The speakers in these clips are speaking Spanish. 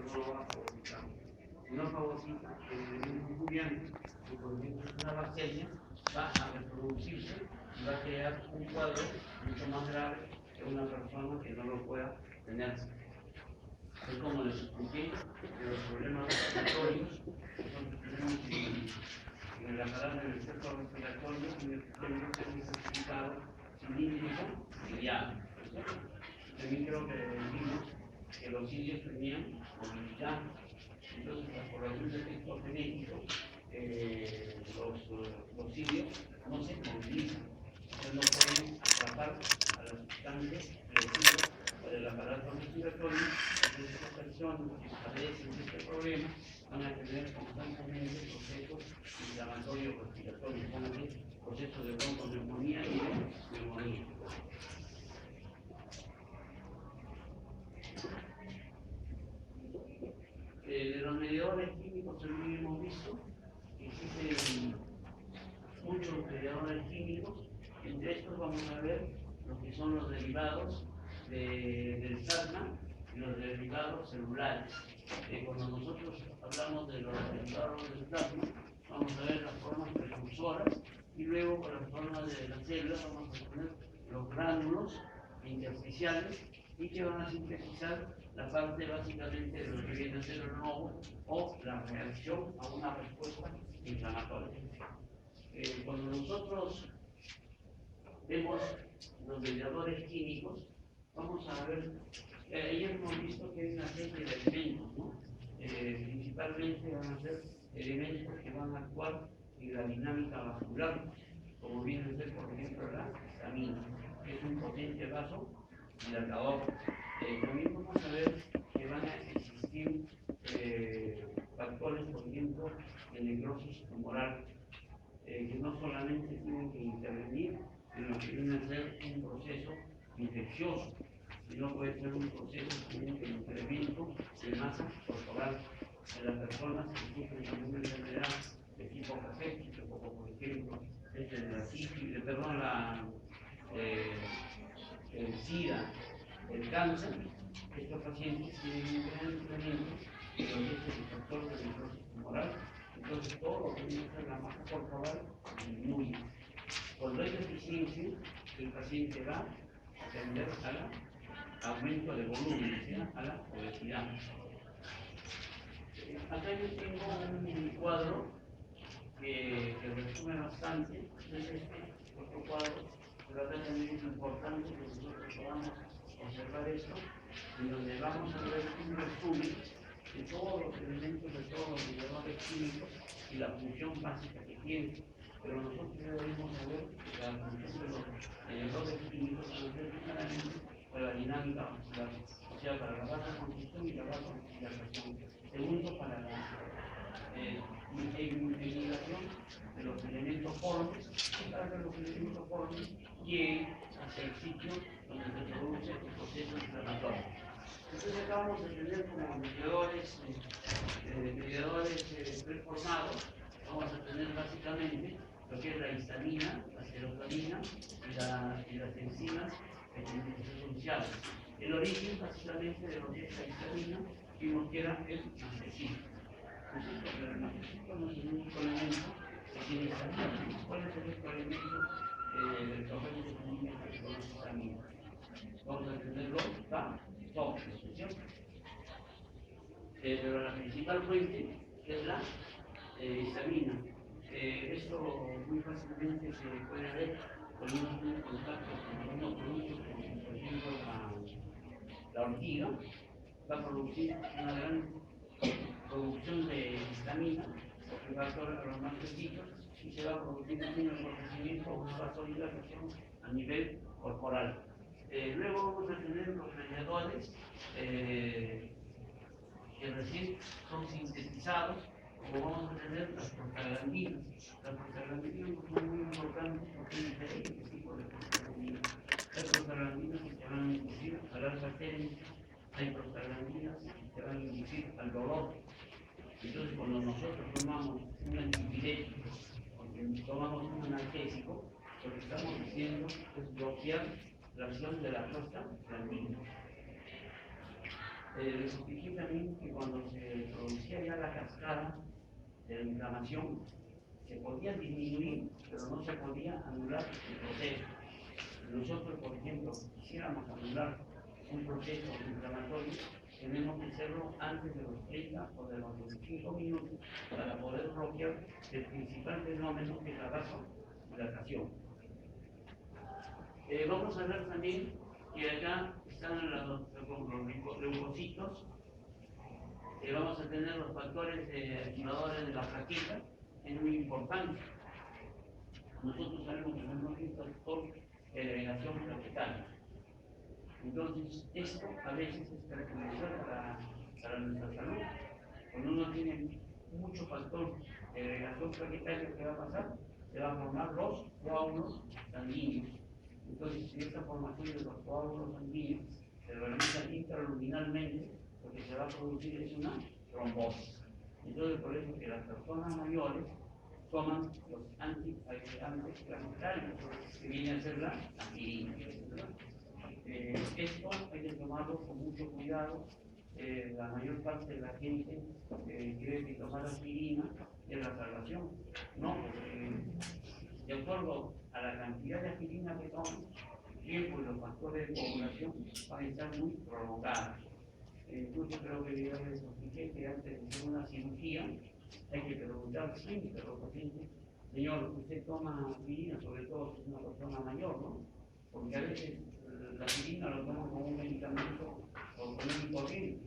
no lo va a fagocitar. Si no fagocita, un estudiante que por ejemplo es una bacteria, va a reproducirse y va a crear un cuadro mucho más grave que una persona que no lo pueda tener. Es como les expliqué, que los problemas respiratorios, nosotros tenemos en el aparato del sector respiratorio, tiene que ser un certificado cilíndrico y llave. También creo que vimos que los cilios tenían movilidad. Entonces, por algún defecto genético, los cilios no se movilizan. Entonces, no pueden atrapar a las sustancias residuos del aparato respiratorio. Entonces, estas personas que padecen de este problema van a tener constantemente procesos inflamatorios respiratorios, procesos de bronconeumonía y de neumonía. De los mediadores químicos también hemos visto que existen muchos mediadores químicos. Entre estos vamos a ver lo que son los derivados del plasma y los derivados celulares. Cuando nosotros hablamos de los derivados del plasma, vamos a ver las formas precursoras y luego con las formas de las células vamos a poner los gránulos intersticiales y que van a sintetizar la parte básicamente de lo que viene a ser el nodo o la reacción a una respuesta inflamatoria. Cuando nosotros vemos los mediadores químicos, vamos a ver, ayer hemos visto que hay una serie de elementos, ¿no? Principalmente van a ser elementos que van a actuar en la dinámica vascular, como viene a ser, por ejemplo, la histamina, que es un potente vasodilatador. También vamos a ver que van a existir factores, por ejemplo, de necrosis tumoral, que no solamente tienen que intervenir en lo que viene a ser un proceso infeccioso, sino puede ser un proceso también de incremento de masa corporal en las personas que sufren alguna enfermedad de tipo cafético, como por ejemplo la sífilis, el SIDA, el cáncer. Estos pacientes tienen un gran incremento de lo que es el factor de necrosis tumoral. Entonces todo lo que viene a ser la masa corporal disminuye. Cuando hay deficiencia, el paciente va a tender al aumento de volumen, o sea, a la obesidad. Acá yo tengo un cuadro que resume bastante. Entonces otro cuadro, pero acá también es importante que nosotros podamos observar esto, en donde vamos a ver un resumen de todos los elementos, de todos los mediadores químicos y la función básica que tienen. Pero nosotros debemos saber que la función de los mediadores químicos se ver claramente para la dinámica vascular, o sea, para la vasoconstricción y la vasodilatación. Segundo, para la inhibición de los elementos formes, y para que los elementos formes lleguen hacia el sitio donde se produce el proceso inflamatorio. Entonces acá vamos a tener como mediadores preformados, vamos a tener básicamente lo que es la histamina, la serotonina y las enzimas esenciales. El origen básicamente de lo que es la histamina vimos que era el mastecito. Pero el mastecito no es el único elemento que tiene histamina. ¿Cuál es el otro elemento del torrente sanguíneo que produce histamina? Vamos a tenerlo tóxicos, ¿cierto? Pero la principal fuente es la histamina. Esto muy fácilmente se puede ver cuando uno tiene contacto con algunos productos, como por ejemplo la ortiga, va a producir una gran producción de histamina, porque va a actuar a los mastecitos y se va a producir un enrojecimiento o una vasodilatación a nivel corporal. Luego vamos a tener los mediadores que recién son sintetizados, como vamos a tener las prostaglandinas. Las prostaglandinas son muy importantes porque hay diferentes tipos de prostaglandinas. Hay prostaglandinas que te van a inducir al alfa térmica, hay prostaglandinas que te van a inducir al dolor. Entonces, cuando nosotros tomamos un antipirético, porque tomamos un analgésico, lo que estamos haciendo es bloquear la acción de la prostaglandina. Les expliqué también que cuando cascada de la inflamación se podía disminuir, pero no se podía anular el proceso. Nosotros, por ejemplo, quisiéramos anular un proceso inflamatorio, tenemos que hacerlo antes de los 30 o de los 25 minutos para poder bloquear el principal fenómeno que es la vasodilatación. Vamos a ver también que acá están los leucocitos. Vamos a tener los factores activadores de la plaqueta, es muy importante. Nosotros sabemos que tenemos un factor de agregación plaquetaria. Entonces, esto a veces es perjudicial para nuestra salud. Cuando uno tiene mucho factor de agregación plaquetaria, ¿qué va a pasar? Se van a formar los coágulos sanguíneos. Entonces, si esta formación de los coágulos sanguíneos se realiza intraluminalmente, lo que se va a producir es una trombosis. Entonces, por eso que las personas mayores toman los antiagregantes plaquetarios, que viene a ser la aspirina. Esto hay que tomarlo con mucho cuidado. La mayor parte de la gente cree que tomar aspirina es la salvación. No, de acuerdo a la cantidad de aspirina que toman, el tiempo y los factores de coagulación van a estar muy prolongados. Incluso creo que ya les expliqué que antes de hacer una cirugía hay que preguntar siempre a los pacientes: señor, usted toma aspirina, sobre todo si es una persona mayor, ¿no? Porque a veces la aspirina lo toman como un medicamento o común y corriente.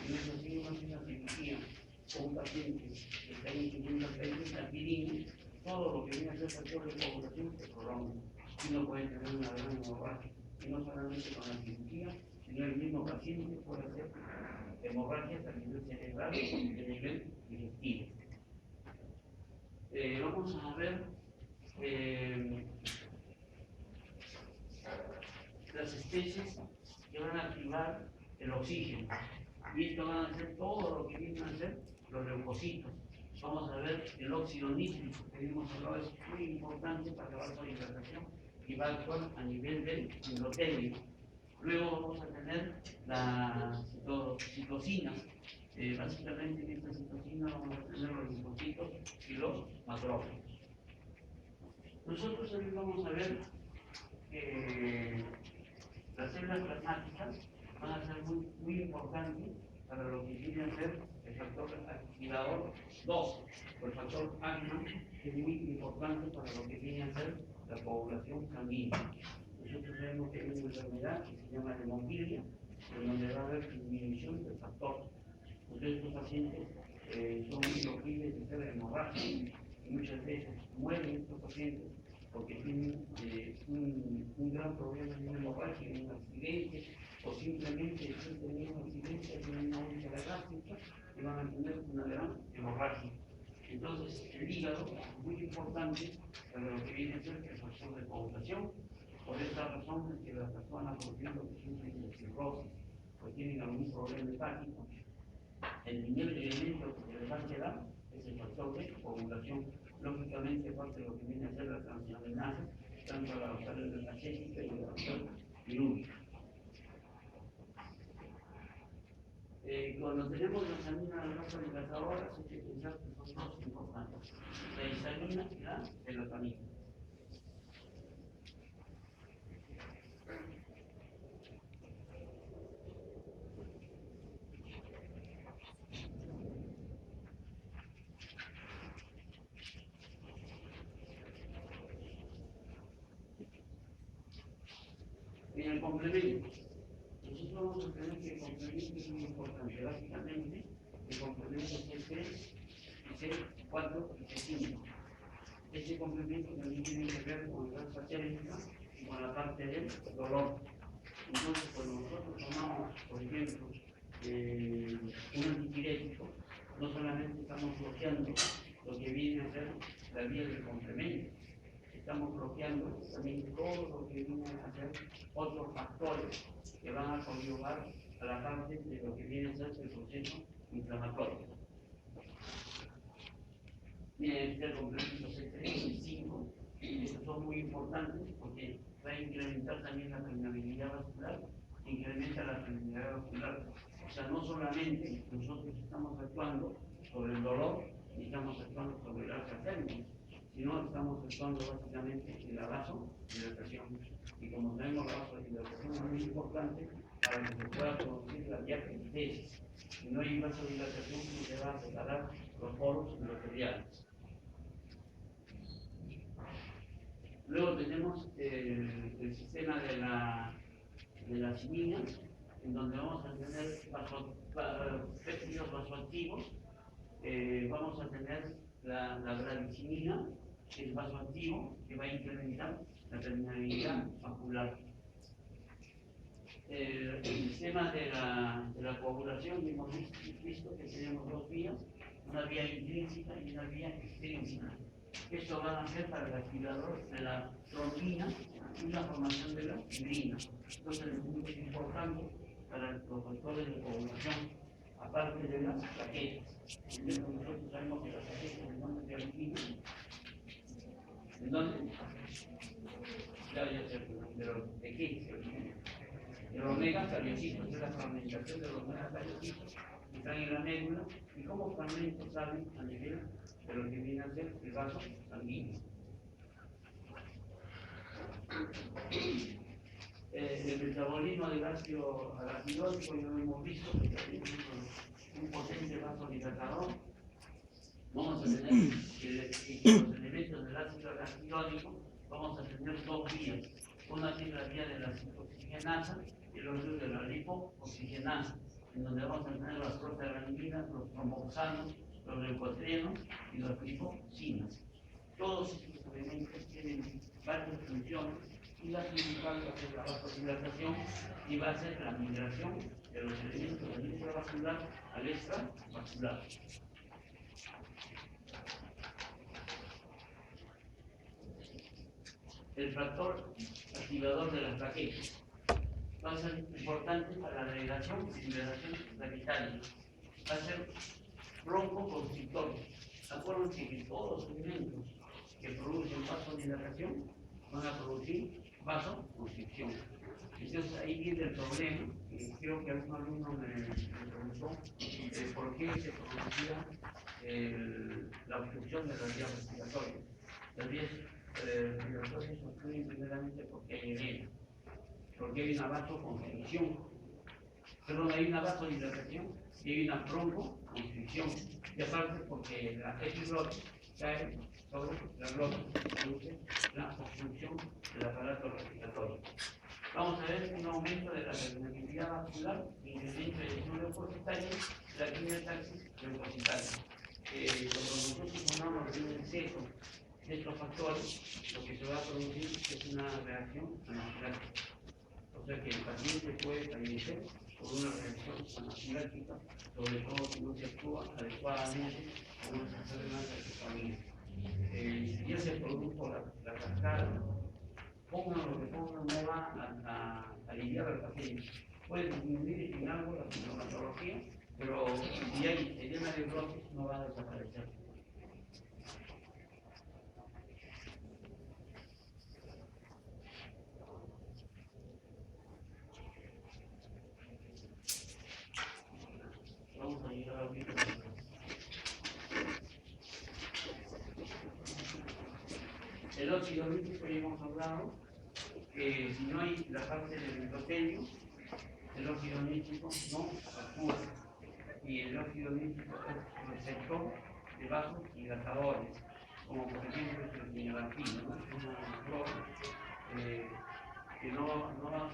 Y eso sí, uno hace una cirugía con un paciente que está ingiriendo aspirina, todo lo que viene a ser factor de coagulación se prolonga y no puede tener una gran hemorragia. Y no solamente con la cirugía, sino el mismo paciente puede hacer hemorragias a nivel cerebral y a nivel digestivo. Vamos a ver las especies que van a activar el oxígeno. Y esto van a ser todo lo que vienen a ser los leucocitos. Vamos a ver el óxido nítrico, que hemos hablado, es muy importante para la vasodilatación y va a actuar a nivel del endotelio. Luego vamos a tener la citocina. Básicamente en esta citocina vamos a tener los linfocitos y los macrófagos. Nosotros también vamos a ver que las células plasmáticas van a ser muy importantes para lo que viene a ser el factor activador 2, o el factor ACMA, que es muy importante para lo que viene a ser la coagulación sanguínea. Nosotros sabemos que hay una enfermedad que se llama hemofilia, en donde va a haber disminución del factor. Entonces, estos pacientes son muy proclives de ser hemorragia y muchas veces mueren estos pacientes porque tienen un gran problema de una hemorragia, de un accidente, o simplemente sin tener un accidente, tienen una úlcera gástrica y van a tener una gran hemorragia. Entonces, el hígado es muy importante para lo que viene a ser el factor de coagulación. Por esta razón es que las personas, por ejemplo, que sufren de cirrosis o tienen algún problema hepático, el primer elemento que se les va a quedar es el factor de coagulación. Lógicamente, aparte de lo que viene a ser la transaminasa, tanto la oxalasa energética y la oxalasa pirúvica. Cuando tenemos las aminas vasodilatadoras, hay que pensar que son dos importantes: la histamina y la serotonina. En el complemento, nosotros vamos a tener que el complemento es muy importante. Básicamente, el complemento es C3, C4 y C5. Este complemento también tiene que ver con la grasa térmica y con la parte del dolor. Entonces, cuando nosotros tomamos, por ejemplo, un antipirético, no solamente estamos bloqueando lo que viene a ser la vía del complemento, estamos bloqueando también todo lo que viene a ser otros factores que van a conllevar a la parte de lo que viene a ser el proceso inflamatorio. El complemento C3 y C5, estos son muy importantes porque va a incrementar también la permeabilidad vascular, incrementa la permeabilidad vascular. O sea, no solamente nosotros estamos actuando sobre el dolor, ni estamos actuando sobre el alza térmica, sino estamos actuando básicamente en la vasodilatación. Y como sabemos, la vasodilatación es muy importante para que se pueda producir la diaperesis. Si no hay vasodilatación, se va a separar los poros endoteliales. Luego tenemos el sistema de la simina, en donde vamos a tener péptidos vasoactivos. Vamos a tener la bradicimina, que es vasoactivo, que va a incrementar la permeabilidad vascular. El sistema de la coagulación, hemos visto que tenemos dos vías, una vía intrínseca y una vía extrínseca. Esto va a hacer para el activador de la trombina y la formación de la fibrina. Entonces es muy importante para los factores de coagulación, aparte de las plaquetas. Nosotros sabemos que las plaquetas en donde se originan, ¿en dónde? Ya sé, pero ¿de qué se originan? De los megacardiocitos, de la fragmentación de los megacardiocitos que están en la médula, y cómo fragmentos salen a nivel de lo que viene a ser el vaso sanguíneo. El metabolismo del ácido araquidónico ya lo hemos visto, que también es un potente vasodilatador. Vamos a tener los elementos del ácido araquidónico, vamos a tener dos vías. Una es la vía de la citooxigenasa y la otra de la lipooxigenasa, en donde vamos a tener las prostaglandinas, los tromboxanos, los leucotrienos y los lipocinas. Todos estos elementos tienen varias funciones y la principal va a ser la vasodilatación y va a ser la migración de los elementos del intravascular al extravascular. El factor activador de las plaquetas va a ser importante para la regulación y liberación plaquetaria. Va a ser broncoconstrictor. Acuérdense que todos los elementos que producen vasodilatación van a producir vasoconstricción. Entonces ahí viene el problema, y creo que algún alumno me preguntó por qué se producía la obstrucción de las vías respiratorias. Las vías respiratorias se obstruyen primeramente porque hay edema, porque hay una vasoconstricción, perdón, hay una vasodilatación y hay una broncoconstricción, y aparte porque la epiglotis cae sobre la glotis, produce la obstrucción del aparato respiratorio. Vamos a ver un aumento de la permeabilidad vascular, incremento de lesión leucocitaria, la quimiotaxis leucocitaria. Cuando nosotros tomamos un exceso de estos factores, lo que se va a producir es una reacción anafiláctica. O sea que el paciente puede fallecer por una reacción anafiláctica, sobre todo si no se actúa adecuadamente con una enfermedad de familia. Si ese producto, la cascada, pongan lo que pongan, no va a aliviar al paciente. Puede disminuir en algo la sintomatología, pero si hay edema de glotis no va a desaparecer. Vamos a llegar a ver. El óxido nítrico ya hemos hablado que si no hay la parte del endotelio, el óxido nítrico no actúa. Y el óxido nítrico es receptor de vasodilatadores, como por ejemplo el fenilbarbital, ¿no? Una droga que no va